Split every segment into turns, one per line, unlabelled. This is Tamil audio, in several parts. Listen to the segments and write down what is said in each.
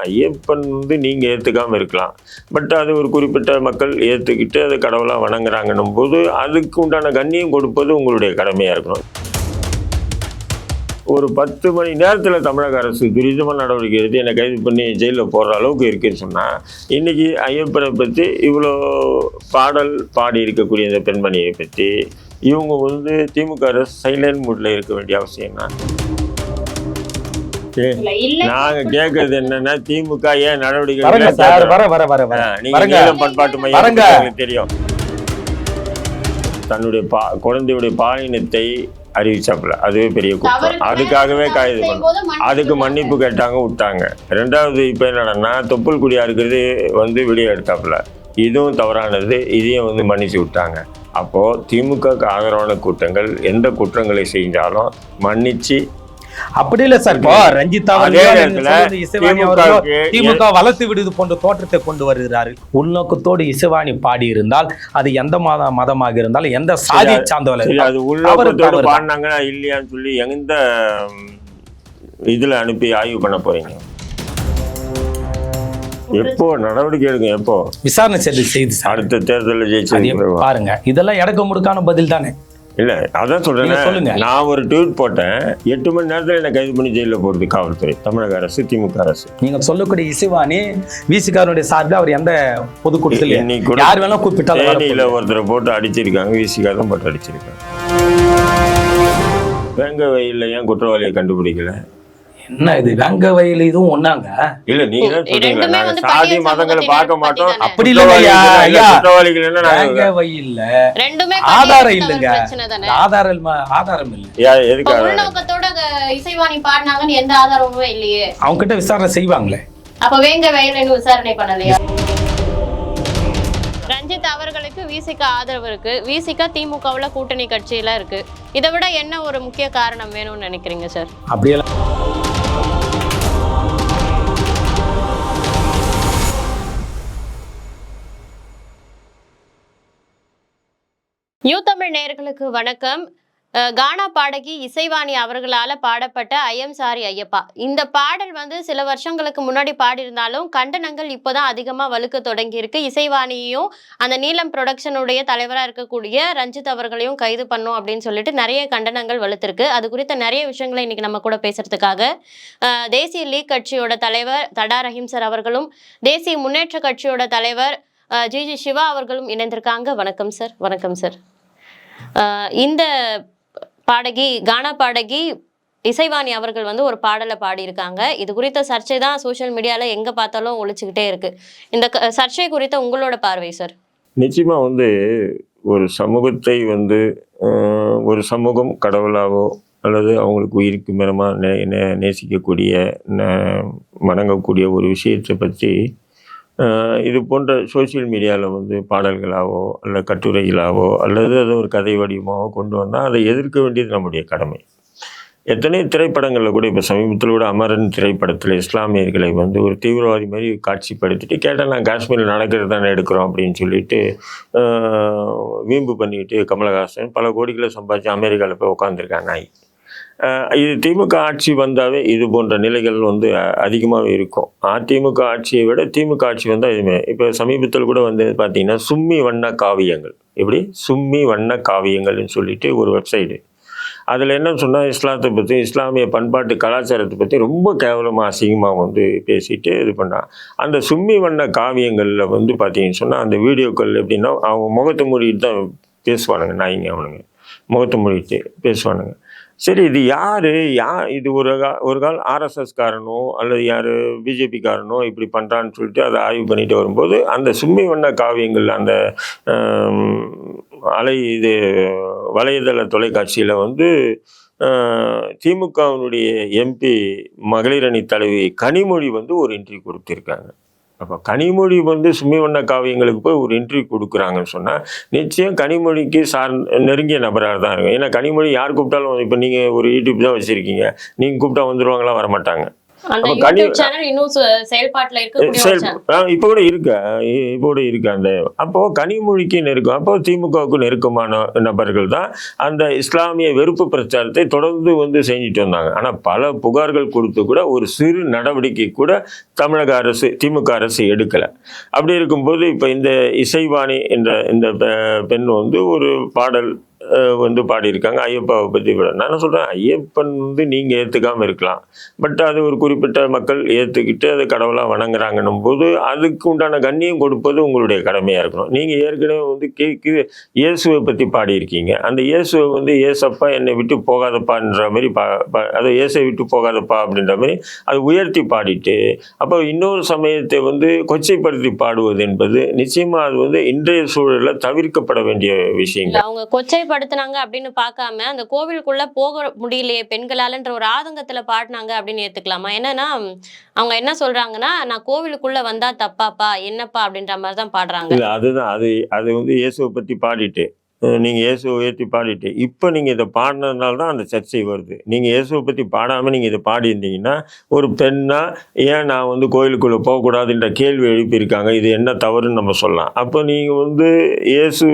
ஐயப்பன் நீங்கள் ஏற்றுக்காமல் இருக்கலாம். பட் அது ஒரு குறிப்பிட்ட மக்கள் ஏற்றுக்கிட்டு அதை கடவுளாக வணங்குறாங்கன்னும் போது அதுக்கு உண்டான கண்ணியம் கொடுப்பது உங்களுடைய கடமையாக இருக்கணும். ஒரு 10 மணி நேரத்தில் தமிழக அரசு துரிதமாக நடவடிக்கை எடுத்து என்னை கைது பண்ணி ஜெயிலில் போடுற அளவுக்கு இருக்குன்னு சொன்னால், இன்றைக்கி ஐயப்பனை பற்றி இவ்வளோ பாடல் பாடி இருக்கக்கூடிய இந்த பெண்மணியை பற்றி இவங்க திமுக அரசு சைலண்ட் மூடில் இருக்க வேண்டிய அவசியம் தான். நாங்க கேக்குறது என்னன்னா, திமுக ஏன் நடவடிக்கை நீங்க பண்பாட்டு மையம் தெரியும், தன்னுடைய குழந்தையுடைய பாலினத்தை அறிவிச்சாப்புல, அதுவே பெரிய குற்றம். அதுக்காகவே கைது பண்ணும், அதுக்கு மன்னிப்பு கேட்டாங்க, விட்டாங்க. ரெண்டாவது இப்ப என்னன்னா, தொப்புள் குடியா இருக்கிறது வீடியோ எடுத்தாப்புல, இதுவும் தவறானது, இதையும் மன்னிச்சு விட்டாங்க. அப்போ திமுக ஆதரவான கூட்டங்கள் எந்த குற்றங்களை செஞ்சாலும் மன்னிச்சு
அப்படி இல்ல சார். இப்போ ரஞ்சித் திமுக வளர்த்து விடுது போன்ற தோற்றத்தை கொண்டு வருகிறாரு. உள்நோக்கத்தோடு இசைவாணி பாடி இருந்தால் அது எந்த மதமாக இருந்தாலும் எந்த சாதி சார்ந்தவர்கள்
அது உள்நோக்கத்தோடு பாடினாங்கன்னா இல்லையான்னு சொல்லி எந்த இதுல அனுப்பி ஆய்வு பண்ண போறீங்க? எப்போ நடவடிக்கை எடுங்க, எப்போ
விசாரணை செய்து
அடுத்த தேர்தலில் ஜெயிச்சு
பாருங்க. இதெல்லாம் எடக்க முடுக்கான பதில் தானே.
இல்ல அதான் சொல்றேன், நான் ஒரு ட்வீட் போட்டேன், 8 மணி நேரத்தில் என்ன கைது பண்ணி ஜெயிலில் போடுது காவல்துறை, தமிழக அரசு, திமுக அரசு.
நீங்க சொல்லக்கூடிய இசைவாணி விசிகாரனுடைய சார்பில் அவர் எந்த பொதுக்கூட்டத்தில் யார் வேணா கூப்பிட்டாலும்
ஒருத்தரை போட்டு அடிச்சிருக்காங்க, விசிகா தான் போட்டு அடிச்சிருக்காங்க. வேங்க வயல்ல ஏன் குற்றவாளியை கண்டுபிடிக்கல?
என்ன இது வேங்க வயல் இதுவும் ஒண்ணாங்க
இல்ல, நீங்க சாதி மதங்களை பார்க்க மாட்டோம்,
அப்படி இல்லையா? வேங்க வயல்ல ஆதாரம் இல்லைங்க, ஆதாரம் இல்ல.
உள்நோக்கத்தோட இசைவாணி பாடினாங்கன்னு எந்த ஆதாரமுமே இல்லையே.
அவங்க கிட்ட விசாரணை செய்வாங்களே,
அப்ப வேங்க வயல் விசாரணை பண்ணலையா? ரஞ்சித் அவர்களுக்கு விசிக ஆதரவு இருக்கு, விசிக திமுகவுல கூட்டணி கட்சியில இருக்கு. இதை விட என்ன ஒரு முக்கிய காரணம் வேணும்னு நினைக்கிறீங்க சார்?
அப்படியெல்லாம்
நியூ தமிழ் நேயர்களுக்கு வணக்கம். கானா பாடகி இசைவாணி அவர்களால் பாடப்பட்ட ஐயம் சாரி ஐயப்பா, இந்த பாடல் சில வருஷங்களுக்கு முன்னாடி பாடியிருந்தாலும் கண்டனங்கள் இப்போதான் அதிகமாக வலுக்க தொடங்கி இருக்கு. இசைவாணியையும் அந்த நீலம் ப்ரொடக்ஷனுடைய தலைவராக இருக்கக்கூடிய ரஞ்சித் அவர்களையும் கைது பண்ணும் அப்படின்னு சொல்லிட்டு நிறைய கண்டனங்கள் வலுத்திருக்கு. அது குறித்த நிறைய விஷயங்களை இன்னைக்கு நம்ம கூட பேசுறதுக்காக தேசிய லீக் கட்சியோட தலைவர் தடா ரஹீம் சார் அவர்களும், தேசிய முன்னேற்ற கட்சியோட தலைவர் ஜிஜி சிவா அவர்களும் இணைந்திருக்காங்க. வணக்கம் சார். வணக்கம் சார். இந்த பாடகி கானா பாடகி இசைவாணி அவர்கள் ஒரு பாடலை பாடியிருக்காங்க. இது குறித்த சர்ச்சை தான் சோஷியல் மீடியாவில் எங்கே பார்த்தாலும் ஒழிச்சுக்கிட்டே இருக்கு. இந்த சர்ச்சை குறித்த உங்களோட பார்வை சார்?
நிச்சயமா ஒரு சமூகத்தை ஒரு சமூகம் கடவுளாவோ அல்லது அவங்களுக்கு உயிருக்கு மேலமாக நேசிக்கக்கூடிய வணங்கக்கூடிய ஒரு விஷயத்தை பற்றி இது போன்ற சோசியல் மீடியாவில் பாடல்களாவோ அல்ல கட்டுரைகளாவோ அல்லது அது ஒரு கதை வடிவமாகவோ கொண்டு வந்தால் அதை எதிர்க்க வேண்டியது நம்முடைய கடமை. எத்தனை திரைப்படங்களில் கூட, இப்போ சமீபத்தில் கூட அமரன் திரைப்படத்தில் இஸ்லாமியர்களை ஒரு தீவிரவாதி மாதிரி காட்சிப்படுத்திட்டு, கேட்டால் நான் காஷ்மீரில் நடக்கிறது தானே எடுக்கிறோம் அப்படின்னு சொல்லிட்டு வீம்பு பண்ணிக்கிட்டு கமலஹாசன் பல கோடிகளை சம்பாதிச்சு அமெரிக்காவில் போய் உட்காந்துருக்கான் நாய். இது திமுக ஆட்சி வந்தாவே இது போன்ற நிலைகள் அதிகமாகவே இருக்கும். அதிமுக ஆட்சியை விட திமுக ஆட்சி வந்தால் இதுமே. இப்போ சமீபத்தில் கூட பார்த்தீங்கன்னா சும்மி வண்ண காவியங்கள், எப்படி சும்மி வண்ண காவியங்கள்னு சொல்லிட்டு ஒரு வெப்சைட்டு, அதில் என்ன சொன்னால் இஸ்லாத்தை பற்றி, இஸ்லாமிய பண்பாட்டு கலாச்சாரத்தை பற்றி ரொம்ப கேவலமாக அசிங்கமாக பேசிட்டு இது பண்ணான். அந்த சும்மி வண்ண காவியங்களில் பார்த்தீங்கன்னு சொன்னால் அந்த வீடியோக்கள் எப்படின்னா அவங்க முகத்தை மூடிட்டு தான் பேசுவானுங்க, நாய்ங்க அவனுங்க முகத்தை மூடிட்டு பேசுவானுங்க. சரி, இது இது ஒரு கால் ஆர்எஸ்எஸ்காரனோ அல்லது யார் பிஜேபிக்காரனோ இப்படி பண்ணுறான்னு சொல்லிட்டு அதை ஆய்வு பண்ணிட்டு வரும்போது அந்த சும்மி வண்ண காவியங்கள் அந்த வலைதள தொலைக்காட்சியில் திமுகவினுடைய எம்பி மகளிர் அணி தலைவி கனிமொழி ஒரு இன்டர்வியூ கொடுத்துருக்காங்க. அப்போ கனிமொழி சும்மி வண்ண காவியங்களுக்கு போய் ஒரு இன்டர்வியூ கொடுக்குறாங்கன்னு சொன்னால் நிச்சயம் கனிமொழிக்கு நெருங்கிய நபராக தான் இருக்கும். ஏன்னா கனிமொழி யார் கூப்பிட்டாலும், இப்போ நீங்கள் ஒரு யூடியூப் தான் வச்சுருக்கீங்க, நீங்கள் கூப்பிட்டா வந்துடுவாங்களா? வரமாட்டாங்க.
அந்த
அப்ப கனி
யூடியூப் சேனல் இன்னும் செயல்பாட்டுல இருக்கக்கூடிய ஒரு சேனல்.
இப்போ கூட இருக்கு அந்த. அப்போ கனிமொழிக்கு நெருக்கம், அப்போ திமுகவுக்கு நெருக்கமான நபர்கள் தான் அந்த இஸ்லாமிய வெறுப்பு பிரச்சாரத்தை தொடர்ந்து வந்து செஞ்சுட்டு வந்தாங்க. ஆனா பல புகார்கள் கொடுத்து கூட ஒரு சிறு நடவடிக்கை கூட தமிழக அரசு, திமுக அரசு எடுக்கல. அப்படி இருக்கும்போது இப்ப இந்த இசைவாணி என்ற இந்த பெண் வந்து ஒரு பாடல் வந்து பாடியிருக்காங்க ஐயப்பாவை பற்றி. நான் சொல்கிறேன், ஐயப்பன் வந்து நீங்கள் ஏற்றுக்காமல் இருக்கலாம், பட் அது ஒரு குறிப்பிட்ட மக்கள் ஏற்றுக்கிட்டு அதை கடவுளாக வணங்குறாங்கன்னும் போது அதுக்கு உண்டான கண்ணியம் கொடுப்பது உங்களுடைய கடமையாக இருக்கணும். நீங்கள் ஏற்கனவே வந்து இயேசுவை பற்றி பாடியிருக்கீங்க. அந்த இயேசுவை வந்து ஏசப்பா என்னை விட்டு போகாதப்பான்ற மாதிரி அதை இயேசை விட்டு போகாதப்பா அப்படின்ற மாதிரி அதை உயர்த்தி பாடிட்டு அப்போ இன்னொரு சமயத்தை வந்து கொச்சைப்படுத்தி பாடுவது என்பது நிச்சயமாக அது வந்து இன்றைய சூழலில் தவிர்க்கப்பட வேண்டிய விஷயங்கள்.
அவங்க கொச்சைப்படுத்தினாங்க அப்படின்னு பார்க்காம அந்த கோவிலுக்குள்ள போக முடியலையே பெண்களாலன்ற ஒரு ஆதங்கத்துல பாடினாங்க அப்படின்னு ஏத்துக்கலாமா? என்னன்னா அவங்க என்ன சொல்றாங்கன்னா, நான் கோவிலுக்குள்ள வந்தா தப்பாப்பா என்னப்பா அப்படின்ற மாதிரி தான் பாடுறாங்க.
இல்ல அதுதான் அது வந்து இயேசுவை பத்தி பாடிட்டு நீங்கள் இயேசுவை உயர்த்தி பாடிட்டு இப்போ நீங்கள் இதை பாடினதுனால தான் அந்த சர்ச்சை வருது. நீங்கள் இயேசுவை பற்றி பாடாமல் நீங்கள் இதை பாடியிருந்தீங்கன்னா ஒரு பெண்ணா ஏன் நான் வந்து கோயிலுக்குள்ளே போகக்கூடாதுன்ற கேள்வி எழுப்பியிருக்காங்க. இது என்ன தவறுன்னு நம்ம சொல்லலாம். அப்போ நீங்கள் வந்து இயேசு,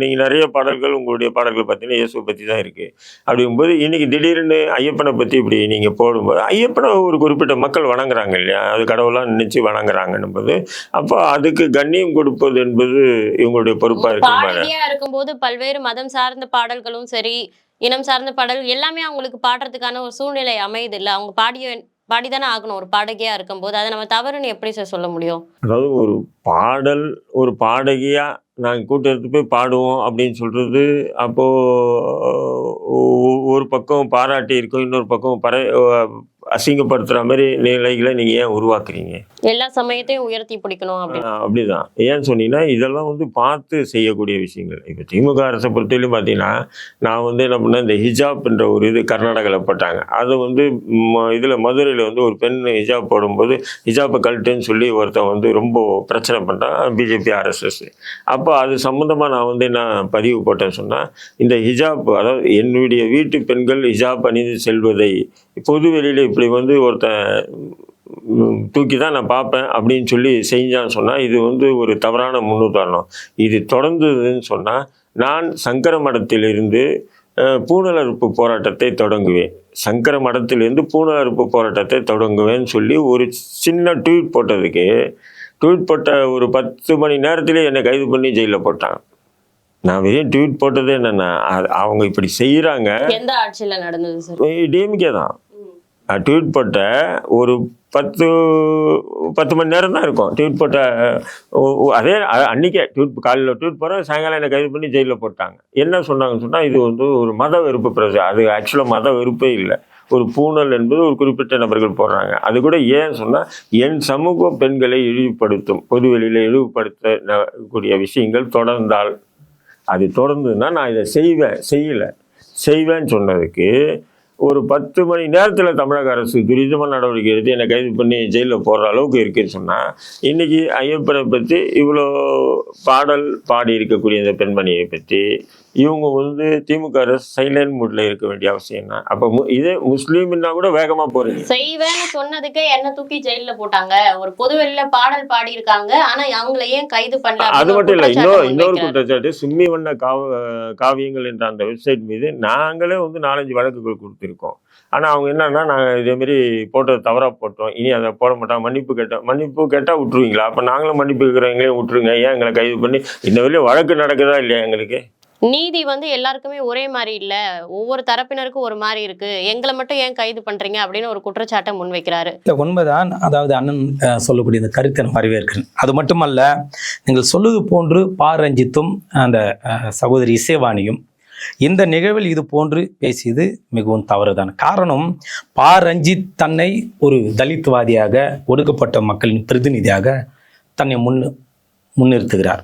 நீங்கள் நிறைய பாடல்கள் உங்களுடைய பாடல்கள் பார்த்தீங்கன்னா இயேசுவை பற்றி தான் இருக்குது. அப்படிங்கும்போது இன்றைக்கி திடீர்னு ஐயப்பனை பற்றி இப்படி நீங்கள் போடும்போது ஐயப்பனை ஒரு குறிப்பிட்ட மக்கள் வணங்குறாங்க இல்லையா, அது கடவுளாக நினச்சி வணங்குறாங்கன்னும் போது அப்போ அதுக்கு கண்ணியம் கொடுப்பது என்பது இவங்களுடைய பொறுப்பாக
இருக்கும்போது பல்வேறு மதம் சார்ந்த பாடல்களும் சரி, இனம் சார்ந்த பாடல்கள் எல்லாமே அவங்களுக்கு பாடுறதுக்கான ஒரு சூழ்நிலை அமையுது இல்ல. அவங்க பாடிதானே ஆகணும் ஒரு பாடகியா இருக்கும்போது. அதை நம்ம தவறுன்னு எப்படி சார் சொல்ல முடியும்?
அதாவது ஒரு பாடகியா நாங்கள் கூட்டத்து போய் பாடுவோம் அப்படின்னு சொல்றது அப்போ ஒரு பக்கம் பாராட்டி இருக்கும், இன்னொரு பக்கம் அசிங்கப்படுத்துற மாதிரி நிலைகளை நீங்க ஏன் உருவாக்குறீங்க?
எல்லா சமயத்தையும் உயர்த்தி பிடிக்கணும்
அப்படிதான். ஏன்னு சொன்னீங்கன்னா இதெல்லாம் வந்து பார்த்து செய்யக்கூடிய விஷயங்கள். இப்போ திமுக அரசை பொறுத்தவரையும் பார்த்தீங்கன்னா நான் வந்து என்ன பண்ணேன், இந்த ஹிஜாப் என்ற ஒரு இது கர்நாடகாவில் போட்டாங்க. அது வந்து இதில் மதுரையில் வந்து ஒரு பெண் ஹிஜாப் போடும்போது ஹிஜாப்பை கழட்டுன்னு சொல்லி ஒருத்தன் வந்து ரொம்ப பிரச்சனை பண்ணுறான், பிஜேபி RSS. அப்போ அது சம்மந்தமாக நான் வந்து என்ன பதிவு போட்டேன்னு சொன்னால், இந்த ஹிஜாப், அதாவது என்னுடைய வீட்டு பெண்கள் ஹிஜாப் அணிந்து செல்வதை பொது வெளியில் இப்படி வந்து ஒருத்தன் தூக்கி தான் நான் பார்ப்பேன் அப்படின்னு சொல்லி செஞ்சான்னு சொன்னால் இது வந்து ஒரு தவறான முன்னுதாரணம். இது தொடர்ந்ததுன்னு சொன்னால் நான் சங்கர மடத்திலிருந்து பூணலறுப்பு போராட்டத்தை தொடங்குவேன், சங்கர மடத்திலிருந்து பூணலறுப்பு போராட்டத்தை தொடங்குவேன்னு சொல்லி ஒரு சின்ன ட்வீட் போட்டதுக்கு போட்ட ஒரு 10 மணி நேரத்திலே என்னை கைது பண்ணி ஜெயிலில் போட்டாங்க. நான் வெறும் ட்வீட் போட்டது என்னன்னா, அவங்க இப்படி செய்யறாங்க.
எந்த ஆட்சியில நடந்தது சார்?
டிஎம்கே தான். ட்வீட் போட்ட ஒரு 10 மணி நேரம் தான் இருக்கும். ட்வீட் போட்ட அதே அன்னைக்கே காலையில் ட்வீட் போகிறேன், சாயங்காலம் என்னை கைது பண்ணி ஜெயிலில் போட்டாங்க. என்ன சொன்னாங்கன்னு சொன்னால் இது வந்து ஒரு மத வெறுப்பு பிரச்சனை. அது ஆக்சுவலாக மத வெறுப்பே இல்லை, ஒரு பூணல் என்பது ஒரு குறிப்பிட்ட நபர்கள் போடுறாங்க. அது கூட ஏன் சொன்னால் என் சமூக பெண்களை இழிவுபடுத்தும், பொதுவெளியில் இழிவுபடுத்தக்கூடிய விஷயங்கள் தொடர்ந்தால், அது தொடர்ந்துன்னா நான் இதை செய்வேன்னு சொன்னதுக்கு ஒரு 10 மணி நேரத்தில் தமிழக அரசு துரிதமான நடவடிக்கை எடுத்து என்னை கைது பண்ணி ஜெயிலில் போடுற அளவுக்கு இருக்குன்னு சொன்னால், இன்றைக்கி ஐயப்பனை பற்றி இவ்வளோ பாடல் பாடி இருக்கக்கூடிய இந்த பெண்மணியை பற்றி இவங்க வந்து திமுக அரசு சைலண்ட் மூட்ல இருக்க வேண்டிய அவசியம் தான். அப்போ இதே முஸ்லீம்னா கூட வேகமாக போகிறீங்க.
செய்வேன்னு சொன்னதுக்கு என்ன தூக்கி ஜெயிலில் போட்டாங்க, ஒரு பொதுவெளியில பாடல் பாடி இருக்காங்க, ஆனால் அவங்கள ஏன் கைது பண்ணல? அது
மட்டும் இல்லை, இன்னொரு குற்றச்சாட்டு, சும்மி வண்ண காவியங்கள் என்ற அந்த வெப்சைட் மீது நாங்களே வந்து 4-5 வழக்குகள் கொடுத்துருக்கோம். ஆனால் அவங்க என்னன்னா, நாங்கள் இதேமாரி போட்டது தவறாக போட்டோம், இனி அதை போட மாட்டோம், மன்னிப்பு கேட்டால் விட்டுருவீங்களா? அப்போ நாங்களும் மன்னிப்பு கேட்குறவங்களே விட்டுருங்க, ஏன் எங்களை கைது பண்ணி இந்த வழியில் வழக்கு நடக்குதா இல்லையா? எங்களுக்கு
நீதி வந்து எல்லாருக்குமே ஒரே மாதிரி இல்லை, ஒவ்வொரு தரப்பினருக்கும் ஒரு மாதிரி இருக்கு, எங்களை மட்டும் ஏன் கைது பண்றீங்க அப்படின்னு ஒரு குற்றச்சாட்டை முன்வைக்கிறாரு.
உண்மைதான். அதாவது அண்ணன் சொல்லக்கூடிய இந்த கருத்தை நான் வரவேற்கிறேன். அது மட்டுமல்ல, நீங்கள் சொல்லுவது போன்று பா ரஞ்சித்தும் அந்த சகோதரி இசைவாணியும் இந்த நிகழ்வில் இது போன்று பேசியது மிகவும் தவறுதான். காரணம், பா ரஞ்சித் தன்னை ஒரு தலித்வாதியாக, ஒடுக்கப்பட்ட மக்களின் பிரதிநிதியாக தன்னை முன்னிறுத்துகிறார்.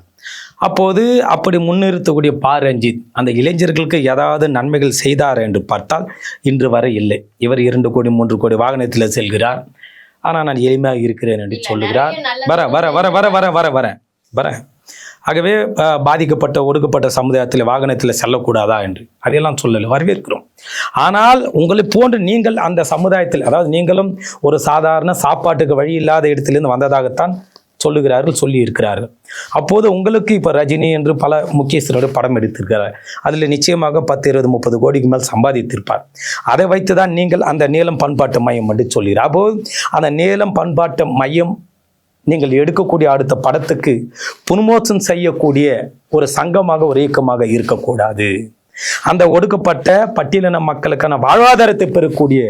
அப்போது அப்படி முன்னிறுத்தக்கூடிய பா ரஞ்சித் அந்த இளைஞர்களுக்கு ஏதாவது நன்மைகள் செய்தார் என்று பார்த்தால் இன்று வரை இல்லை. இவர் 2 கோடி 3 கோடி வாகனத்தில் செல்கிறார், ஆனால் நான் எளிமையாக இருக்கிறேன் என்று சொல்லுகிறார். வர ஆகவே பாதிக்கப்பட்ட ஒடுக்கப்பட்ட சமுதாயத்தில் வாகனத்தில் செல்லக்கூடாதா என்று அதையெல்லாம் சொல்லலை, வரவேற்கிறோம். ஆனால் உங்களை போன்று நீங்கள் அந்த சமுதாயத்தில், அதாவது நீங்களும் ஒரு சாதாரண சாப்பாட்டுக்கு வழி இல்லாத இடத்திலிருந்து வந்ததாகத்தான் சொல்லுகிறார்கள், சொல்லி இருக்கிறார்கள். அப்போது உங்களுக்கு இப்போ ரஜினி என்று பல முக்கியஸ்தரோட படம் எடுத்திருக்கிறார். அதில் நிச்சயமாக 10, 20, 30 கோடிக்கு மேல் சம்பாதித்திருப்பார். அதை வைத்து தான் நீங்கள் அந்த நீலம் பண்பாட்டு மையம் என்று சொல்கிறார். அப்போது அந்த நீலம் பண்பாட்டு மையம் நீங்கள் எடுக்கக்கூடிய அடுத்த படத்துக்கு புன்மோசம் செய்யக்கூடிய ஒரு சங்கமாக, ஒரு இயக்கமாக இருக்கக்கூடாது. அந்த ஒடுக்கப்பட்ட பட்டியலின மக்களுக்கான வாழ்வாதாரத்தை பெறக்கூடிய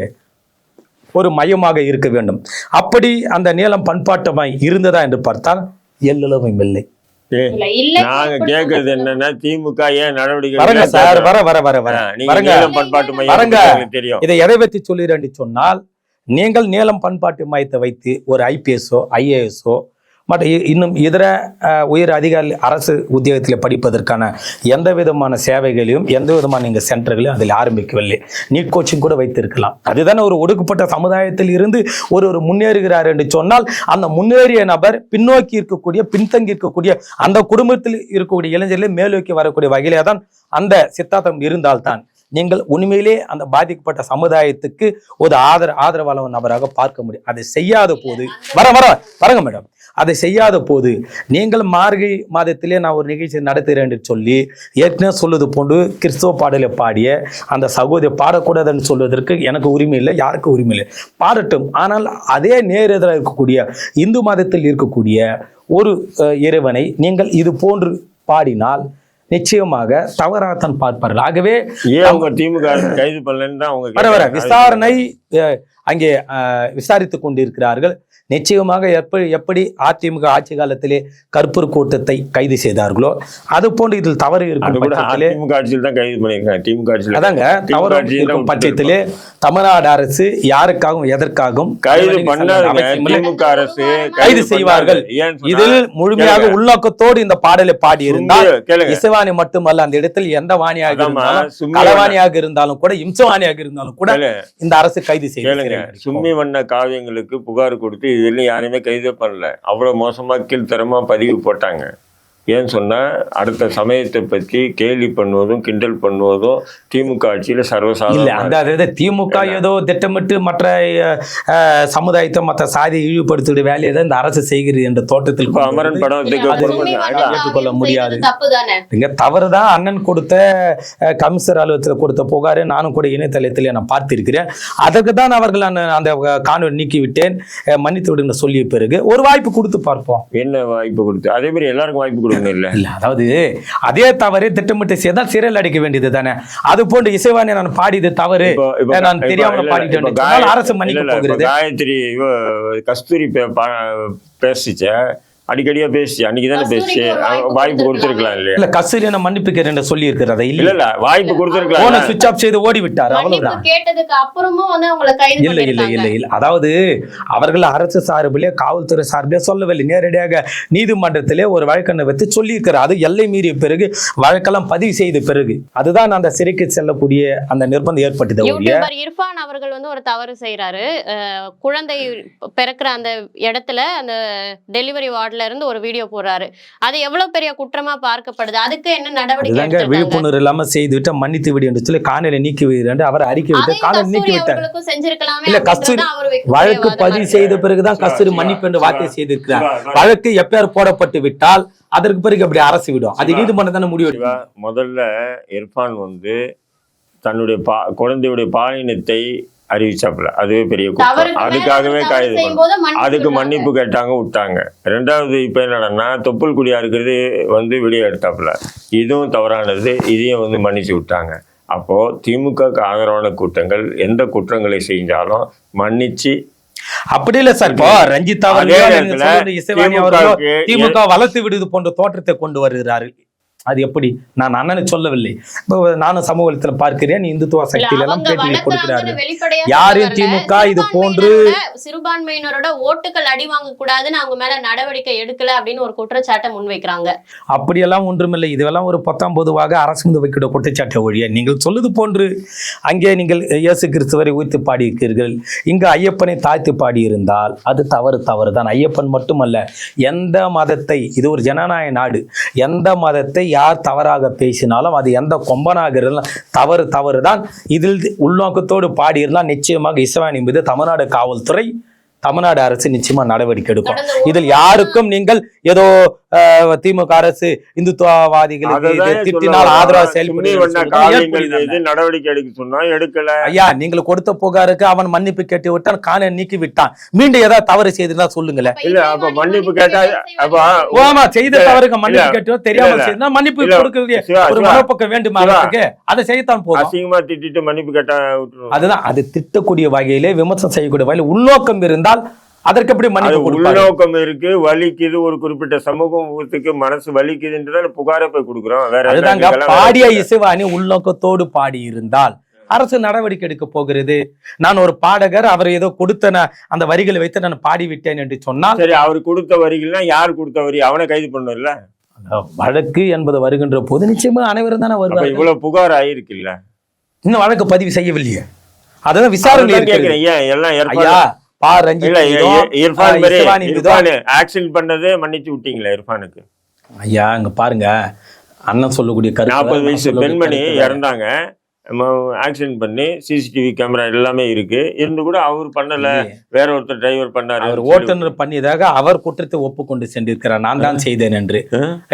ஒரு மையமாக இருக்க வேண்டும். அப்படி அந்த நீலம் பண்பாட்டு மையம் இருந்ததா என்று பார்த்தால் எல்லளவும் இல்லை.
நாங்க கேக்குறது என்னன்னா, திமுக ஏன் நடவடிக்கை
வரங்க சார்,
பண்பாட்டு
வரங்க.
மையம் தெரியும்.
இதை எதை பற்றி சொல்லிடுறேன் சொன்னால், நீங்கள் நீலம் பண்பாட்டு மையத்தை வைத்து ஒரு ஐபிஎஸ்ஓ, ஐஏஎஸ்ஓ மற்ற இன்னும் இதர உயர் அதிகாரி அரசு உத்தியோகத்தில் படிப்பதற்கான எந்த விதமான சேவைகளையும், எந்த விதமான நீங்கள் சென்டர்களையும் அதில் ஆரம்பிக்கவில்லை. நீட் கோச்சிங் கூட வைத்திருக்கலாம். அதுதானே ஒரு ஒடுக்கப்பட்ட சமுதாயத்தில் இருந்து ஒரு முன்னேறுகிறார் என்று சொன்னால், அந்த முன்னேறிய நபர் பின்னோக்கி இருக்கக்கூடிய, பின்தங்கி இருக்கக்கூடிய அந்த குடும்பத்தில் இருக்கக்கூடிய இளைஞர்களை மேலோக்கி வரக்கூடிய வகையிலே தான் அந்த சித்தாந்தம் இருந்தால்தான் நீங்கள் உண்மையிலே அந்த பாதிக்கப்பட்ட சமுதாயத்துக்கு ஒரு ஆதரவாளர் நபராக பார்க்க முடியும். அதை செய்யாத போது வரங்க மேடம், அதை செய்யாத போது நீங்கள் மார்கழி மாதத்திலே நான் ஒரு நிகழ்ச்சி நடத்துகிறேன் என்று சொல்லி ஏற்கனவே சொல்வது போன்று கிறிஸ்தவ பாடலை பாடிய அந்த சகோதரி பாடக்கூடாதுன்னு சொல்வதற்கு எனக்கு உரிமை இல்லை, யாருக்கும் உரிமை இல்லை, பாடட்டும். ஆனால் அதே நேரெதிராக இருக்கக்கூடிய இந்து மதத்தில் இருக்கக்கூடிய ஒரு இறைவனை நீங்கள் இது போன்று பாடினால் நிச்சயமாக தவறாகத்தான் பார்ப்பார்கள். ஆகவே
திமுக கைது பண்ணலன்னு தான் அவங்க
விசாரணை அங்கே விசாரித்துக் கொண்டிருக்கிறார்கள். நிச்சயமாக எப்படி அதிமுக ஆட்சி காலத்திலே கற்பூர் கூட்டத்தை கைது செய்தார்களோ அது போன்று இதில் தவறு இருக்கும் பட்சத்திலே தமிழ்நாடு அரசு யாருக்காகவும் எதற்காகவும் கைது செய்வார்கள். இதில் முழுமையாக உள்நோக்கத்தோடு இந்த பாடலை பாடியிருந்தால் இசைவாணி மட்டுமல்ல, அந்த இடத்தில் எந்த வாணியாக இருந்தாலும், களவாணியாக இருந்தாலும் கூட, இம்சவாணியாக இருந்தாலும் கூட இந்த அரசு கைது செய்ய
சும்மி வண்ண காவியங்களுக்கு புகார் கொடுத்து இதுல யாரையுமே கைது பண்ணல. அவ்வளவு மோசமா கீழ்த்தரமா பதிவு போட்டாங்க. ஏன்னு சொன்னா, அடுத்த சமயத்தை பற்றி கேலி பண்ணுவதும் கிண்டல் பண்ணுவதும் திமுக ஆட்சியில சர்வசாதாரண.
திமுக ஏதோ திட்டமிட்டு மற்ற சமுதாயத்தை, மற்ற சாதியை இழிவுபடுத்திய வேலையை தான் இந்த அரசு செய்கிறது என்ற தோட்டத்தில்
அமரன் படத்துக்கு
ஏற்றுக்கொள்ள முடியாது. இங்க தவறுதான். அண்ணன் கொடுத்த கமிஷனர் அலுவலகத்தில் கொடுத்த புகாரை நானும் கூட இணையதளத்தில் நான் பார்த்திருக்கிறேன். அதற்கு தான் அவர்கள் அந்த காணொலி நீக்கி விட்டேன், மன்னித்து விடுங்க சொல்லிய பிறகு ஒரு வாய்ப்பு கொடுத்து பார்ப்போம்.
என்ன வாய்ப்பு கொடுத்து? அதே மாதிரி எல்லாருக்கும் வாய்ப்பு கொடுக்க இல்ல.
அதாவது அதே தவறு திட்டமிட்டு செய்தால் சிறையில் அடைக்க வேண்டியது தானே. அது போன்று இசைவாணி நான் பாடியது தவறு, நான் தெரியாம பாடிட்டேன், அரசு மன்னிக்க போகிறது.
காயத்ரி கஸ்தூரி பேசிச்ச அடிக்கடியா பேசி அன்னைக்கு தானே பேசி வாய்ப்பு கொடுத்திருக்கலாம் இல்லையா?
இல்ல கஸ்தூரி நான் மன்னிப்புக்கிறேன் சொல்லி இருக்கிறதா?
இல்ல வாய்ப்பு கொடுத்திருக்கலாம்.
சுவிட்ச் ஆஃப் செய்து ஓடி விட்டார், அவ்வளவுதான்.
கேட்டதுக்கு அப்புறமும் வந்து அவங்களை கைது
இல்ல. அதாவது அவர்கள் அரசு சார்பிலே காவல்துறை சார்பிலே சொல்லவில்லை, நேரடியாக நீதிமன்றத்திலே ஒரு வழக்கை வைத்து சொல்லி இருக்கிறார். அது எல்லை மீறிய பிறகு வழக்கெல்லாம் பதிவு செய்த பிறகு அதுதான் அந்த சிறைக்கு செல்லக்கூடிய அந்த நிர்பந்தம் ஏற்பட்டது.
இர்ஃபான் அவர்கள் வந்து ஒரு தவறு செய்யறாரு. குழந்தை பிறக்கிற அந்த இடத்துல அந்த டெலிவரி வார்டுல இருந்து ஒரு வீடியோ போடுறாரு. அது எவ்வளவு பெரிய குற்றமா பார்க்கப்படுது? அதுக்கு என்ன நடவடிக்கை?
விழிப்புணர்வு இல்லாம செய்துவிட்டு மன்னித்து விடு என்று சொல்லி காணொலி நீக்கி விடு அவர் அறிக்கை விட்டு காணொலி நீக்கி விட்டார். இல்ல கஸ்தூரி வழக்கு பதிவு செய்த பிறகுதான் கஸ்தூரி மன்னிப்பு என்று வார்த்தை செய்திருக்கிறார். வழக்கு எப்பயார் போடப்பட்டு விட்டால் அதற்கு பிறகு அப்படி அரசு விடும். அது நீதிமன்றம் தானே முடிவு.
முதல்ல இர்ஃபான் வந்து தன்னுடைய குழந்தையுடைய பாலினத்தை அறிவிச்சாப்புல, அதுவே பெரிய குற்றம். அதுக்காகவே கைது பண்ண, அதுக்கு மன்னிப்பு கேட்டாங்க, விட்டாங்க. ரெண்டாவது இப்ப என்னன்னா, தொப்புள் குடியா இருக்கிறது வந்து வீடியோ எடுத்தாப்புல, இதுவும் தவறானது, இதையும் வந்து மன்னிச்சு விட்டாங்க. அப்போ திமுக ஆதரவான கூட்டங்கள் எந்த குற்றங்களை செஞ்சாலும் மன்னிச்சு
அப்படி இல்ல சார். இப்போ ரஞ்சித் திமுக வளர்த்து விடுவது போன்ற தோற்றத்தை கொண்டு வருகிறார்கள். அது எப்படி? நான் அண்ணனை சொல்லவில்லை. இப்போ நானும் சமூகத்துல பார்க்கிறேன், இந்துத்துவ சக்தியில எல்லாம் பேட்டிகள் கொடுக்கிறார்கள். யாரையும் திமுக இது போன்று
சிறுபான்மையினரோட ஓட்டுகள் அடி வாங்க கூடாதுன்னு அவங்க மேல நடவடிக்கை எடுக்கல அப்படின்னு ஒரு குற்றச்சாட்டை முன்வைக்கிறாங்க.
அப்படியெல்லாம் ஒன்றுமில்லை. இதுவெல்லாம் ஒரு 19 அரசு மீது வைக்கிற குற்றச்சாட்டை ஒழிய நீங்கள் சொல்லுது போன்று அங்கே நீங்கள் இயேசு கிறிஸ்துவரை உயர்த்தி பாடியிருக்கிறீர்கள், இங்கு ஐயப்பனை தாழ்த்தி பாடியிருந்தால் அது தவறு தான். ஐயப்பன் மட்டுமல்ல, எந்த மதத்தை, இது ஒரு ஜனநாயக நாடு, எந்த மதத்தை யார் தவறாக பேசினாலும் அது எந்த கொம்பனாக இருந்தாலும் தவறு தான். இதில் உள்நோக்கத்தோடு பாடியிருந்தால் நிச்சயமாக இசைவாணி மீது தமிழ்நாடு காவல்துறை, தமிழ்நாடு அரசு நிச்சயமா நடவடிக்கை எடுக்கும். இதில் யாருக்கும் நீங்கள் ஏதோ திமுக அரசு இந்துத்துவவாதிகளுக்கு திட்டினால் ஆதரவாக செயல்படுத்தி
நடவடிக்கை எடுக்க சொன்னா எடுக்கல.
ஐயா, நீங்கள் கொடுத்த புகாருக்கு அவன் மன்னிப்பு கேட்டு விட்டான், காண நீக்கி விட்டான். மீண்டும் ஏதாவது தவறு செய்திருந்தா சொல்லுங்களேன்.
இல்ல அப்ப மன்னிப்பு கேட்டா
ஆமா, செய்த தவறுக்கு மன்னிப்பு கேட்டு தெரியாமல் செய்தா மன்னிப்பு கொடுக்கக்கூடிய ஒரு மனப்பக்கம் வேண்டுமா? அதை செய்யத்தான் போதும்.
அசிங்கமா திட்டிட்டு மன்னிப்பு கேட்டா
அதுதான், அது திட்டக்கூடிய வகையிலே விமர்சனம் செய்யக்கூடிய வகையில் உள்நோக்கம் இருந்தால் அதற்கு எப்படி மன்னிப்பு கொடுப்பாங்க?
உள்நோக்கம் இருக்கு, வலிக்குது, ஒரு குறிப்பிட்ட சமூகத்துக்கு மனசு வலிக்குதுன்றதால புகாரை போய் கொடுக்குறோம். வேற
அதுதாங்க, பாடிய இசைவாணி உள்நோக்கத்தோடு பாடி இருந்தால் அரசு நடவடிக்கை எடுக்க போகிறது. நான் ஒரு பாடகர், அவர் ஏதோ கொடுத்த அந்த வரிகளை வைத்து நான் பாடிவிட்டேன் என்று சொன்னால்,
சரி, அவர் கொடுத்த வரிகள்னா யார் கொடுத்த வரி, அவனை கைது பண்ணல.
வழக்கு என்பது வருகின்ற போது நிச்சயமா அனைவரும் தானே வருவாங்க.
இவ்வளவு புகார் ஆயிருக்கு இல்ல,
இன்னும் வழக்கு பதிவு செய்யவில்லையே, அதான் விசாரணை
கேட்கிறேன். ஏன் எல்லாம் ஆக்சிடென்ட் பண்ணதே மன்னிச்சு விட்டீங்களா இர்ஃபானுக்கு?
ஐயா, அங்க பாருங்க, அண்ணன் சொல்லக்கூடிய
40 வயசு பெண்மணி இறந்தாங்க, ஆக்சிடென்ட் பண்ணி சிசிடிவி கேமரா எல்லாமே இருக்கு, இருந்து கூட அவர் பண்ணல, வேற ஒருத்தர் டிரைவர் பண்ணாரு.
அவர் ஓட்டுநர் பண்ணியதாக அவர் குற்றத்தை ஒப்புக்கொண்டு சென்றிருக்கிறார், நான் தான் செய்தேன் என்று.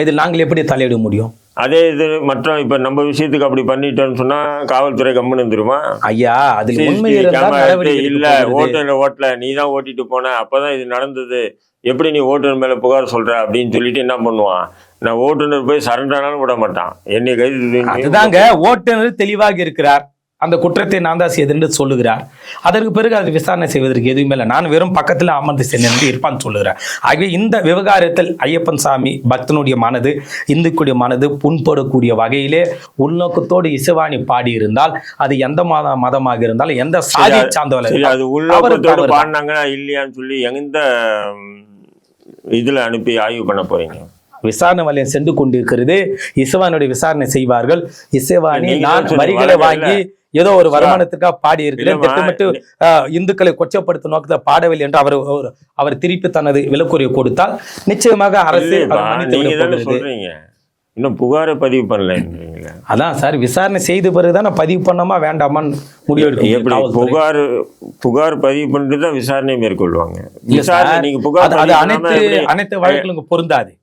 இதில் நாங்கள் எப்படி தலையிட முடியும்?
அதே இது மற்ற இப்ப நம்ம விஷயத்துக்கு அப்படி பண்ணிட்டோம்னு சொன்னா காவல்துறை கம்முன்னு இருந்துருமா?
ஐயா, அதில்
இல்ல ஓட்டல நீ தான் ஓட்டிட்டு போன, அப்பதான் இது நடந்தது, எப்படி நீ ஓட்டுநர் மேல புகார் சொல்ற அப்படின்னு சொல்லிட்டு என்ன பண்ணுவான், நான் ஓட்டுநர் போய் சரண்டர் ஆனாலும் விட மாட்டான், என்னை கைது.
அதுதாங்க, ஓட்டுநர் தெளிவாக இருக்கிறார், அந்த குற்றத்தை நான் தான் செய்தேன் என்று சொல்லுகிறார். அதற்கு பிறகு அது விசாரணை செய்வதற்கு எதுவுமே இல்லை, நான் வெறும் பக்கத்தில் அமர்ந்து சென்றேன் என்று இருப்பான் சொல்லுகிறார். ஆகவே இந்த விவகாரத்தில் ஐயப்பன் சாமி பக்தனுடைய மனது, இந்துக்குடைய மனது புண்படக்கூடிய வகையிலே உள்நோக்கத்தோடு இசைவாணி பாடியிருந்தால் அது எந்த மதமாக இருந்தாலும், எந்த சாதி சார்ந்தவர்கள்,
அது உள்நோக்கத்தோடு பாடினாங்கன்னா இல்லையான்னு சொல்லி எந்த இதுல அனுப்பி ஆய்வு பண்ண போறீங்க?
விசாரணை வலையம் சென்று கொண்டிருக்கிறது, இசைவாணியுடைய விசாரணை செய்வார்கள். இசைவாணி நான் வரிகளை வாங்கி ஏதோ ஒரு வருமானத்துக்காக பாடி இருக்கிறேன், திட்டமிட்டு இந்துக்களை கொச்சப்படுத்தும் நோக்கத்தை பாடவில்லை என்று அவர் திருப்பி தனது விலக்குறையை கொடுத்தால் நிச்சயமாக அரசு
சொல்றீங்க. இன்னும் புகாரை பதிவு பண்ணல.
அதான் சார், விசாரணை செய்த பிறகுதான் நான் பதிவு பண்ணாமா வேண்டாமான்னு முடிவெடுக்க.
எப்படி புகார் பதிவு பண்ணிட்டு தான் விசாரணை மேற்கொள்வாங்க? நீங்க புகார்
அனைத்து வழக்குகளுக்கும் பொருந்தாது.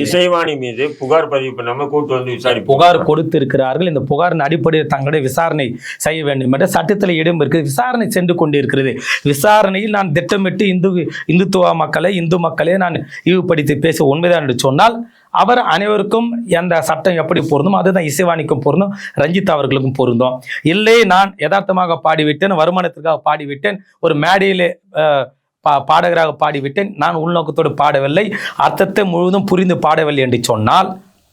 இசைவாணி மீது புகார் பதிவு பண்ணாம கூட்டு வந்து விசாரி
புகார் கொடுத்திருக்கிறார்கள். இந்த புகாரின் அடிப்படையில் தங்களுடைய விசாரணை செய்ய வேண்டும் என்ற சட்டத்தில் இடம் இருக்கிறது. விசாரணை சென்று கொண்டிருக்கிறது. விசாரணையில் நான் திட்டமிட்டு இந்துத்துவ மக்களை, இந்து மக்களே நான் இழிவுபடுத்தி பேச உண்மைதான் என்று சொன்னால் அவர் அனைவருக்கும் எந்த சட்டம் எப்படி பொருந்தும் அதுதான் இசைவாணிக்கும் பொருந்தும், ரஞ்சித் அவர்களுக்கும் பொருந்தும். இல்லை, நான் யதார்த்தமாக பாடிவிட்டேன், வருமானத்திற்காக பாடிவிட்டேன், ஒரு மேடையிலே பாடகராக பாடிவிட்டேன், நான் உள்நோக்கத்தோடு பாடவில்லை, அர்த்தத்தை முழுவதும் புரிந்து பாடவில்லை என்று சொன்னால்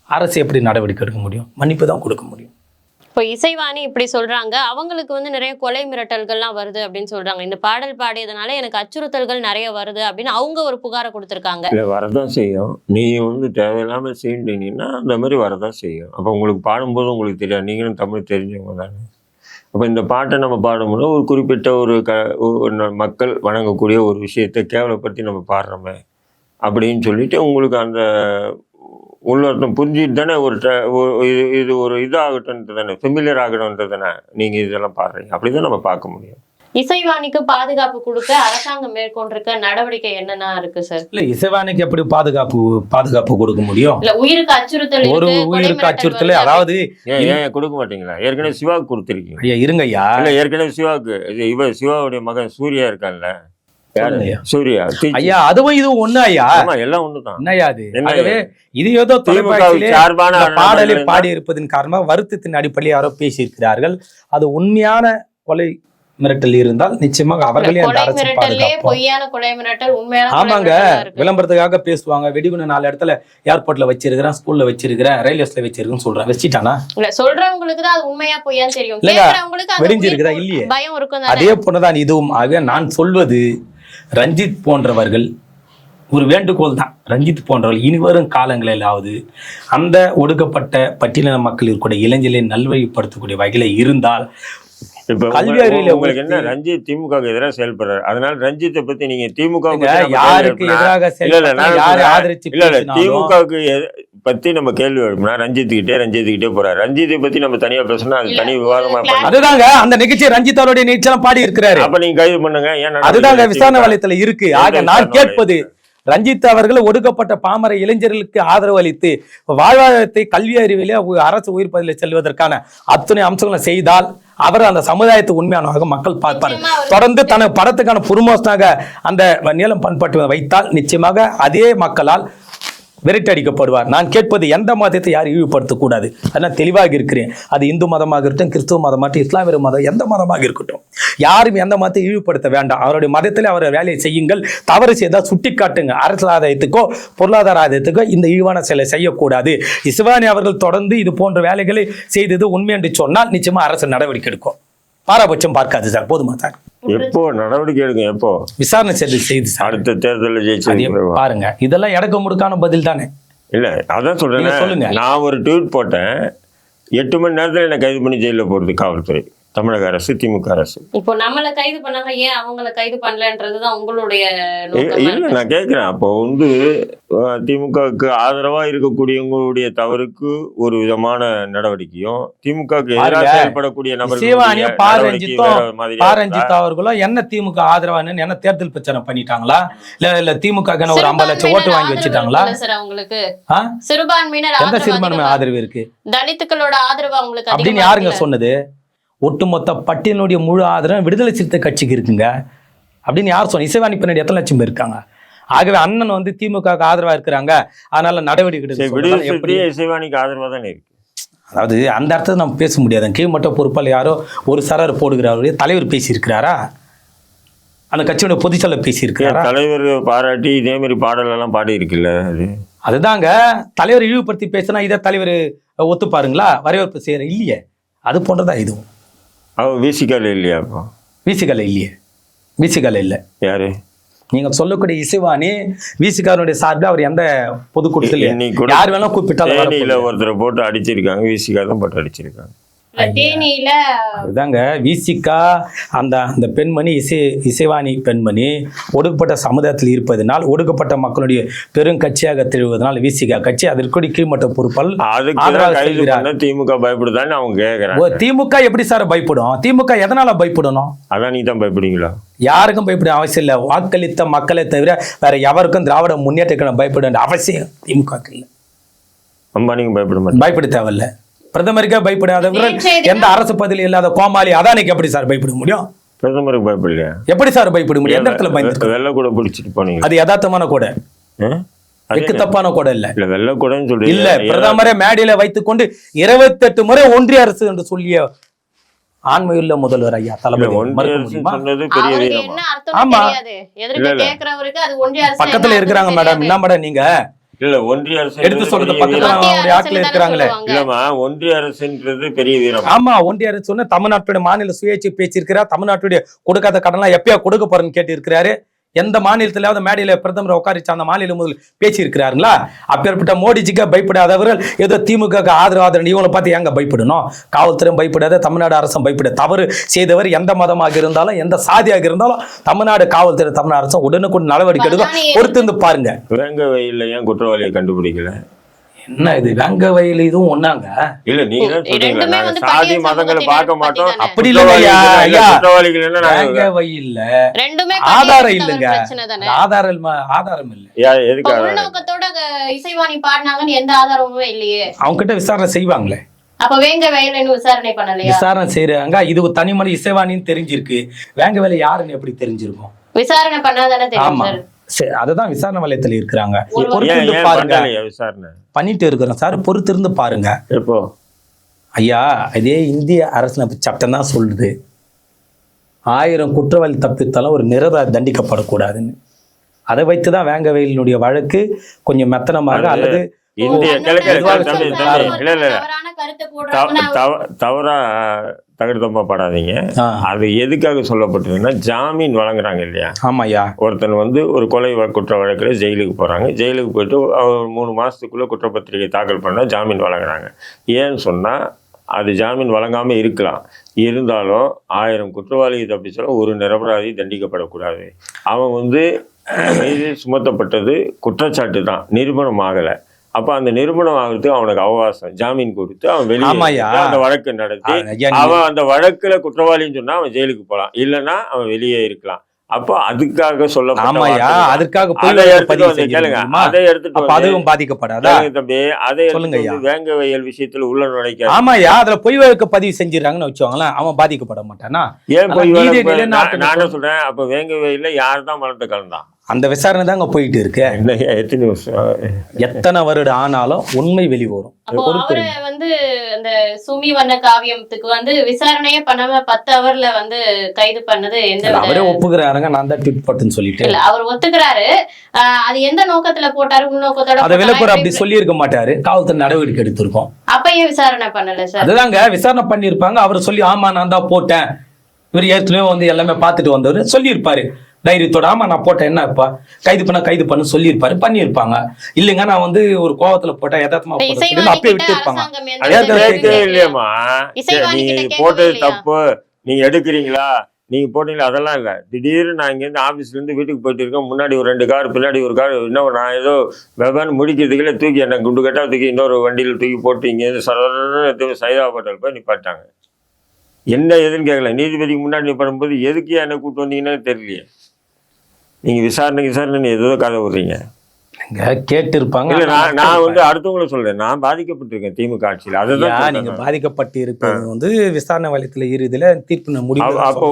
அரசு எப்படி நடவடிக்கை எடுக்க முடியும்? மன்னிப்பு தான் கொடுக்க முடியும்.
இப்போ இசைவாணி இப்படி சொல்றாங்க, அவங்களுக்கு வந்து நிறைய கொலை மிரட்டல்கள்லாம் வருது அப்படின்னு சொல்றாங்க. இந்த பாடல் பாடியதுனால எனக்கு அச்சுறுத்தல்கள் நிறைய வருது அப்படின்னு அவங்க ஒரு புகாரை கொடுத்துருக்காங்க.
இல்லை, வரதான் செய்யும். நீ வந்து தேவையில்லாமல் செய்யணுன்னா அந்த மாதிரி வரதான் செய்யும். அப்போ உங்களுக்கு பாடும்போது உங்களுக்கு தெரியாது, நீங்களும் தமிழ் தெரிஞ்சவங்க தானே. அப்போ இந்த பாட்டை நம்ம பாடும்போது ஒரு குறிப்பிட்ட ஒரு மக்கள் வணங்கக்கூடிய ஒரு விஷயத்தை கேவலப்படுத்தி நம்ம பாடுறோமே அப்படின்னு சொல்லிட்டு உங்களுக்கு அந்த உள்ளர்த்தம் புரிஞ்சுட்டு தானே இது ஒரு இதாகட்டும் தானே, ஃபெமிலியர் ஆகணும்ன்றது தானே நீங்கள் இதெல்லாம் பாடுறீங்க. அப்படிதான் நம்ம பார்க்க முடியும்.
இசைவாணிக்கு பாதுகாப்பு கொடுக்க அரசாங்கம் மேற்கொண்டிருக்க நடவடிக்கை என்னன்னா இருக்கு சார்?
இல்ல, இசைவாணிக்கு எப்படி பாதுகாப்பு கொடுக்க முடியும்?
இல்ல, உயிருக்கு அச்சுறுத்தல்,
ஒரு உயிருக்கு அச்சுறுத்தல், அதாவது
ஏன் கொடுக்க மாட்டீங்களா? ஏற்கனவே சிவாவுக்கு கொடுத்துருக்கீங்க.
ஐயா இருங்கய்யா,
இல்ல ஏற்கனவே சிவாவுக்கு சிவாவுடைய மகன் சூர்யா இருக்கான்ல, சூர்யா ஐயா,
அதுவும் இதுவும் ஒண்ணு ஐயா,
எல்லாம் ஒண்ணுதான்.
என்னையா அது? ஆகவே இது ஏதோ பாடலில் பாடி இருப்பதன் காரணமாக வருத்தத்தின் அடிப்படையில் யாரோ பேசியிருக்கிறார்கள். அது உண்மையான கொலை மிரட்டல் இருந்தால் நிச்சயமாக அவர்களே அந்த
கொலை
அரசு
மிரட்டல்லே
பாதுகாப்போம்.
பொய்யான கொலை மிரட்டல், உண்மையான கொலை
ஆமாங்க,
மிரட்டலா இருக்கு.
விளம்பரத்துக்காக பேசுவாங்க. வெடிகுண்டு 4 இடத்துல ஏர்போர்ட்ல வச்சிருக்கிறேன், ஸ்கூல்ல வச்சிருக்கிறேன், ரயில்வே ஸ்டேஷன்ல வச்சிருக்கேன்னு சொல்றேன். வச்சிட்டானா?
இல்ல, சொல்றவங்களுக்கு தான் அது உண்மையா பொய்யான்னு தெரியும்.
இல்லங்க,
கேக்குறவங்களுக்கு அது
வெடிஞ்சிருக்குதா?
உயிர்
இல்லையே.
பயம் இருக்கும் தானே.
அதே போலதான் இதுவும். ஆக நான் சொல்வது, ரஞ்சித் போன்றவர்கள் ஒரு வேண்டுகோள் தான். ரஞ்சித் போன்றவர்கள் இனிவரும் காலங்களிலாவது அந்த ஒடுக்கப்பட்ட பட்டியலின மக்கள் இருக்கக்கூடிய இளைஞர்களை நல்வழிப்படுத்தக்கூடிய வகையில இருந்தால்,
இப்ப
கல்வி அறிவியல
உங்களுக்கு என்ன, ரஞ்சித் திமுகவுக்கு எதிராக செயல்படுறாரு, அதனால ரஞ்சித்தை பத்தி நீங்க திமுகவுக்கு
யாருக்கு எதிராக செயல்பட்டா, யாரை ஆதரிச்சு பேசினாலும்
திமுகவுக்கு பத்தி நம்ம கேள்வி எழுப்பினா ரஞ்சித்துக்கிட்டே போறாரு. ரஞ்சித்தை பத்தி நம்ம தனியா பேசணும், அது தனி விவாதமா பண்ணணும்.
அதுதாங்க அந்த நிகழ்ச்சி ரஞ்சித் அவருடைய நிகழ்ச்சியெல்லாம் பாடி இருக்கிறாரு.
அப்ப நீங்க கைது பண்ணுங்க. ஏன்
அதுதாங்க விசாரணை வலயத்துல இருக்கு. ஆக நான் கேட்பது, ரஞ்சித் அவர்கள் ஒடுக்கப்பட்ட பாமர இளைஞர்களுக்கு ஆதரவு அளித்து வாழ்வாதாரத்தை கல்வி அறிவிலே அரசு உயிர் பதில செல்வதற்கான அத்தனை அம்சங்களை செய்தால் அவர் அந்த சமுதாயத்தை உண்மையானதாக மக்கள் பார்ப்பாரு. தொடர்ந்து தனது படத்துக்கான புருமோஸ்டாக அந்த நீளம் பண்பட்டு வைத்தால் நிச்சயமாக அதே மக்களால் விரட்டடிக்கப்படுவார். நான் கேட்பது, எந்த மதத்தை யாரும் இழிவுபடுத்தக்கூடாது. அதனால் தெளிவாக இருக்கிறேன். அது இந்து மதமாக இருக்கட்டும், கிறிஸ்துவ மதமாகட்டும், இஸ்லாமிய மதம், எந்த மதமாக இருக்கட்டும், யாரும் எந்த மதத்தை இழிவுபடுத்த வேண்டாம். அவருடைய மதத்தில் அவர் வேலையை செய்யுங்கள். தவறு செய்தால் சுட்டி காட்டுங்க. அரசியல் ஆதாயத்துக்கோ பொருளாதார ஆதாயத்துக்கோ இந்த இழிவான செயலை செய்யக்கூடாது. இசுவானி அவர்கள் தொடர்ந்து இது போன்ற வேலைகளை செய்தது உண்மை என்று சொன்னால் நிச்சயமா அரசு நடவடிக்கை எடுக்கும். பாரபட்சம் பார்க்காது சார். போதுமா சார்?
எப்போ நடவடிக்கை எடுங்க? எப்போ
விசாரணை செய்து
அடுத்த தேர்தலில் ஜெயிச்சு
பாருங்க. இதெல்லாம் எடக்க முடுக்கான பதில் தானே.
இல்ல, அதான் சொல்றேன்.
சொல்லுங்க.
நான் ஒரு ட்வீட் போட்டேன், 8 மணி நேரத்தில் என்ன கைது பண்ணி ஜெயிலில் போடுது காவல்துறை, தமிழக அரசு, திமுக அரசு.
இப்போ நம்மள கைது பண்ணாங்க, ஏன் அவங்கள கைது பண்ணலன்றதுதான் உங்களுடைய
இல்ல, நான் கேட்கிறேன். அப்போ திமுகவுக்கு ஆதரவா இருக்கக்கூடியவங்களுடைய தவறுக்கு ஒரு விதமான நடவடிக்கையும், திமுகவுக்கு எதிராக செயல்படக்கூடிய நபர்கள்
பாரஞ்சித் அவர்களும் என்ன திமுக ஆதரவானு என்ன தேர்தல் பிரச்சாரம் பண்ணிட்டாங்களா? இல்ல திமுக ஒரு 50 லட்சம் ஓட்டு வாங்கி வச்சுட்டாங்களா?
அவங்களுக்கு சிறுபான்மையினர்
எந்த சிறுபான்மை ஆதரவு இருக்கு?
தலித்துக்களோட ஆதரவு அவங்களுக்கு
அப்படின்னு யாருங்க சொன்னது? ஒட்டுமொத்த பட்டியலுடைய முழு ஆதரவு விடுதலை சிறுத்தை கட்சிக்கு இருக்குங்க அப்படின்னு யார் சொன்ன? இசைவாணி பின்னாடி எத்தனை லட்சம் பேர் இருக்காங்க. ஆகவே அண்ணன் திமுக ஆதரவா இருக்கிறாங்க, அதனால நடவடிக்கை
எப்படி இசைவாணிக்கு ஆதரவா தானே இருக்கு.
அதாவது அந்த அர்த்தத்தை நம்ம பேச முடியாது. கீழ் மட்டும் பொறுப்பால் யாரோ ஒரு சரர் போடுகிறாரு, தலைவர் பேசியிருக்கிறாரா? அந்த கட்சியோட பொதுச்செயலாளர் பேசியிருக்கிறாரா?
தலைவர் பாராட்டி இதே மாதிரி பாடல் எல்லாம் பாடி இருக்குல்ல.
அதுதாங்க தலைவர் இழிவுபடுத்தி பேசினா இதை தலைவர் ஒத்துப்பாருங்களா? வரவேற்பு செய்யற இல்லையே. அது போன்றதா இதுவும்.
விசிகால இல்லையா? அப்போ
விசிகால இல்லையே. விசிகால இல்லை.
யாரு
நீங்க சொல்லக்கூடிய இசைவாணி விசிகாரனுடைய சார்பில் அவர் எந்த பொதுக்கூட்டத்தில் யார் வேணா கூப்பிட்டாலும்
ஒருத்தரை போட்டு அடிச்சிருக்காங்க. விசிகா தான் போட்டு அடிச்சிருக்காங்க.
அதுதாங்க விசிகா. அந்த பெண்மணி இசைவாணி பெண்மணி ஒடுக்கப்பட்ட சமுதாயத்தில் இருப்பதனால், ஒடுக்கப்பட்ட மக்களுடைய பெரும் கட்சியாக திகழ்வதனால் விசிகா கட்சி அதற்கு கீழ்மட்ட பொறுப்பால்
திமுக பயப்படுதான்னு அவங்க கேட்கறாங்க.
திமுக எப்படி சார் பயப்படும்? திமுக எதனால பயப்படணும்? அதான்
நீ தான் பயப்படுவீங்களா?
யாருக்கும் பயப்பட அவசியம் இல்லை. வாக்களித்த மக்களை தவிர வேற எவருக்கும் திராவிட முன்னேற்ற பயப்பட வேண்டிய அவசியம் திமுக இல்லை.
அம்பானிக்கு பயப்பட
தேவையில்லை. பிரதமருக்கே பயப்படாதவர்கள் எந்த அரசு பதில் இல்லாத கோமாளி அதானிக்கு எப்படி சார் பயப்பட முடியும்?
பிரதமருக்கு பயப்படலையா?
எப்படி சார் பயப்பட முடியும்? எந்த இடத்துல பயந்து?
வெள்ள கூட பிடிச்சிட்டு போனீங்க.
அது யதார்த்தமான கூட, அதுக்கு தப்பான கூட இல்ல.
வெள்ள கூடன்னு சொல்லி
இல்ல, பிரதமரை மேடையில வைத்துக் கொண்டு 28 முறை ஒன்றிய அரசு என்று சொல்லிய ஆண்மையுள்ள முதல்வர் ஐயா தளபதி. ஆமா, பக்கத்துல இருக்கிறாங்க மேடம். என்ன மேடம் நீங்க
இல்ல ஒன்றிய அரசு
எடுத்து சொல்றது பக்கத்துல ஆட்கள் இருக்கிறாங்களே.
இல்லமா, ஒன்றிய அரசுன்றது பெரிய வீரம்.
ஆமா, ஒன்றிய அரசு சொன்ன தமிழ்நாட்டுடைய மாநில சுயேட்சை பேச்சிருக்கிறார். தமிழ்நாட்டுடைய கொடுக்காத கடன்லாம் எப்பயா கொடுக்க போறேன்னு கேட்டு இருக்கிறாரு. எந்த மாநிலத்திலாவது மேடையில பிரதமர் உட்காரிச்சு அந்த மாநில முதல் பேசி இருக்கிறாருங்களா? அப்பேற்பட்ட மோடிஜிக்கு பயப்படாதவர்கள் ஏதோ திமுக ஆதரவு இவங்களை பார்த்து எங்க பயப்படணும்? காவல்துறையும் பயப்படாத, தமிழ்நாடு அரசும் பயப்பட. தவறு செய்தவர் எந்த மதமாக இருந்தாலும் எந்த சாதியாக இருந்தாலும் தமிழ்நாடு காவல்துறை, தமிழ்நாடு அரசும் உடனுக்குடன் நடவடிக்கை எடுக்கும். பொறுத்து இருந்து பாருங்க.
வேங்க வயல்ல ஏன் குற்றவாளியை கண்டுபிடிக்கல?
என்ன இது வேங்க வயல்? இதுவும் ஒண்ணாங்க.
இல்ல, நீங்க சாதி மதங்களை பார்க்க மாட்டோம்.
அப்படி இல்லையா? வேங்க வயல்ல ஆதாரம் இல்லைங்க. ஆதாரம் இல்ல.
இசைவாணி பாடினாங்கன்னு எந்த ஆதாரமுமே இல்லையே.
அவங்க கிட்ட விசாரணை செய்வாங்களே.
அப்ப வேங்க வயல் விசாரணை பண்ணலையா?
விசாரணை செய்யறாங்க. இது தனிமணி இசைவாணின்னு தெரிஞ்சிருக்கு. வேங்க வயல் யாருன்னு எப்படி தெரிஞ்சிருக்கும்?
விசாரணை பண்ணாதானே தெரியும்.
அதுதான் விசாரணை வலயத்தில் இருக்கிறாங்க. பண்ணிட்டு இருக்கிறோம் சார். பொறுத்திருந்து பாருங்க.
எப்போ
ஐயா, இதே இந்திய அரசியலமைப்பு சட்டம் தான் சொல்லுது, 1000 குற்றவாளி தப்பித்தாலும் ஒரு நிரபராதி தண்டிக்கப்படக்கூடாதுன்னு. அதை வைத்து தான் வேங்கவேலினுடைய வழக்கு கொஞ்சம் மெத்தனமாக அல்லது
இந்திய தவறா தகுதமா படாதீங்க. அது எதுக்காக சொல்லப்பட்டதுன்னா, ஜாமீன் வழங்குறாங்க இல்லையா.
ஆமாய்யா.
ஒருத்தன் ஒரு கொலை குற்ற வழக்கில் ஜெயிலுக்கு போறாங்க. ஜெயிலுக்கு போயிட்டு 3 மாசத்துக்குள்ள குற்றப்பத்திரிகை தாக்கல் பண்ணா ஜாமீன் வழங்குறாங்க. ஏன்னு சொன்னா அது ஜாமீன் வழங்காம இருக்கலாம். இருந்தாலும் 1000 குற்றவாளியை தப்பிச்சாலும் ஒரு நிரபராதி தண்டிக்கப்படக்கூடாது. அவன் மீது சுமத்தப்பட்டது குற்றச்சாட்டு தான், நிரூபணம் ஆகலை. அப்ப அந்த நிரூபணம் ஆகிறதுக்கு அவனுக்கு அவகாசம், ஜாமீன் கொடுத்து அவன் வெளியே அந்த வழக்கு நடத்தி அவன் அந்த வழக்குல குற்றவாளின்னு சொன்னா அவன் ஜெயிலுக்கு போகலாம், இல்லைன்னா அவன் வெளியே இருக்கலாம். அப்போ அதுக்காக சொல்லப்பட்ட
அதுக்காக
அதை எடுத்துட்டு
பாதிக்கப்படாதா
தம்பி, அதை வேங்கவயல் விஷயத்துல உள்ள நுழைக்க.
ஆமாயா, அதுல பொய் வழக்கு பதிவு செஞ்சிடறாங்கன்னு வச்சுக்கோங்களேன், அவன் பாதிக்கப்பட மாட்டானா?
ஏன் பொய் வழக்கு? நான் என்ன சொல்றேன், அப்ப வேங்கவயல்ல யார் தான் மலத்தை கலந்தான்?
அந்த விசாரணை தாங்க போயிட்டு இருக்கு.
எத்தனை வருஷம்,
எத்தனை வருடம் ஆனாலும் உண்மை வெளிவரும்.
அந்த சுமி வண்ண காவியத்துக்கு விசாரணையே பண்ணாம 10 ஹவர்ல கைது பண்ணது எந்த?
அவரே ஒப்புக்கிறாருங்க, நான் தான் ட்வீட் போட்டுன்னு சொல்லிட்டு.
இல்ல, அவர் ஒத்துக்கிறாரு. அது எந்த நோக்கத்துல போட்டாரு, உள்நோக்கத்தோட
அதை விளக்குற அப்படி சொல்லி இருக்க மாட்டாரு. காவல்துறை நடவடிக்கை எடுத்திருக்கோம்.
அப்பயே விசாரணை பண்ணல சார்?
அதுதாங்க விசாரணை பண்ணிருப்பாங்க. அவர் சொல்லி ஆமா நான் தான் போட்டேன், இவர் ஏற்கனவே எல்லாமே பார்த்துட்டு வந்தவர் சொல்லியிருப்பாரு தைரியத்தோட, ஆமா நான் போட்டேன், என்ன இப்ப கைது பண்ண சொல்லியிருப்பாரு, பண்ணியிருப்பாங்க. இல்லைங்க நான் ஒரு கோவத்துல போட்டேன், யதார்த்தமா அப்பயே விட்டு இருப்பாங்க.
இல்லையம்மா, நீங்க போட்டது தப்பு, நீங்க எடுக்கிறீங்களா, நீங்க போட்டீங்களா, அதெல்லாம் இல்லை. திடீர்னு நான் இங்கேருந்து ஆஃபீஸ்ல இருந்து வீட்டுக்கு போயிட்டு இருக்கேன், முன்னாடி ஒரு 2 கார், பின்னாடி ஒரு கார், இன்னும் நான் ஏதோ வெவ்வேறு முடிக்கிறதுக்குள்ள தூக்கி என்ன குண்டு கட்டா தூக்கி இன்னொரு வண்டியில் தூக்கி போட்டு இங்கேருந்து சைதாப்பேட்டையில் போய் நிப்பாட்டாங்க. என்ன எதுன்னு கேட்கல. நீதிபதிக்கு முன்னாடி நிப்பாடும்போது எதுக்கு என்ன கூப்பிட்டு வந்தீங்கன்னு தெரியலையே. நீங்க விசாரணை ஏதோ கதை விடுறீங்க.
கேட்டு இருப்பாங்க.
நான் அடுத்தவங்களை சொல்றேன், நான் பாதிக்கப்பட்டிருக்கேன் திமுக ஆட்சியில். அதுதான்
நீங்க பாதிக்கப்பட்டு இருப்பது விசாரணை வலயத்துல இறுதியில தீர்ப்பு முடிவு.
அப்போ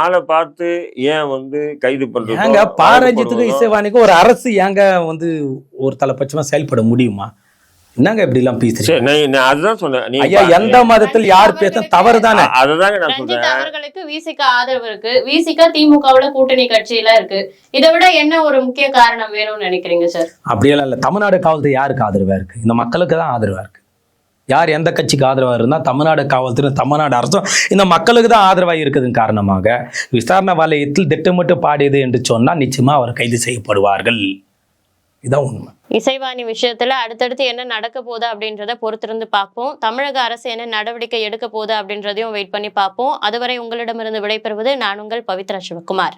ஆளை பார்த்து ஏன் கைது பண்றாங்க?
ஏங்க பாரஞ்சித்துக்கு இசைவாணிக்கு ஒரு அரசு ஏங்க ஒரு தலைப்பட்சமா செயல்பட முடியுமா? என்னங்க இப்படி எல்லாம் பேசுறீங்க?
அதுதான் சொன்னேன்.
ஐயா, எந்த மதத்தில் யார் பேச தவறுதானே?
அதுதாங்க நான் சொல்றேன்.
அவர்களுக்கு விசிக ஆதரவு இருக்கு, விசிக திமுகவோட கூட்டணி கட்சியில இருக்கு. இதை விட என்ன ஒரு முக்கிய காரணம் வேணும்னு நினைக்கிறீங்க சார்?
அப்படியெல்லாம் இல்ல. தமிழ்நாடு காவல்துறை யாருக்கு ஆதரவா இருக்கு? இந்த மக்களுக்கு தான் ஆதரவா இருக்கு. யார் எந்த கட்சிக்கு ஆதரவா இருந்தா தமிழ்நாடு காவல்துறை, தமிழ்நாடு அரசும் இந்த மக்களுக்கு தான் ஆதரவாக இருக்குதுன்னு காரணமாக விசாரணை வலயத்தில் திட்டமிட்டு பாடியது என்று சொன்னா நிச்சயமா அவர் கைது செய்யப்படுவார்கள். இதான் உண்மை.
இசைவாணி விஷயத்துல அடுத்தடுத்து என்ன நடக்க போகுது அப்படின்றத பொறுத்திருந்து பார்ப்போம். தமிழக அரசு என்ன நடவடிக்கை எடுக்க போகுது அப்படின்றதையும் வெயிட் பண்ணி பார்ப்போம். அதுவரை உங்களிடமிருந்து விடைபெறுவது நான் உங்கள் பவித்ரா சிவகுமார்.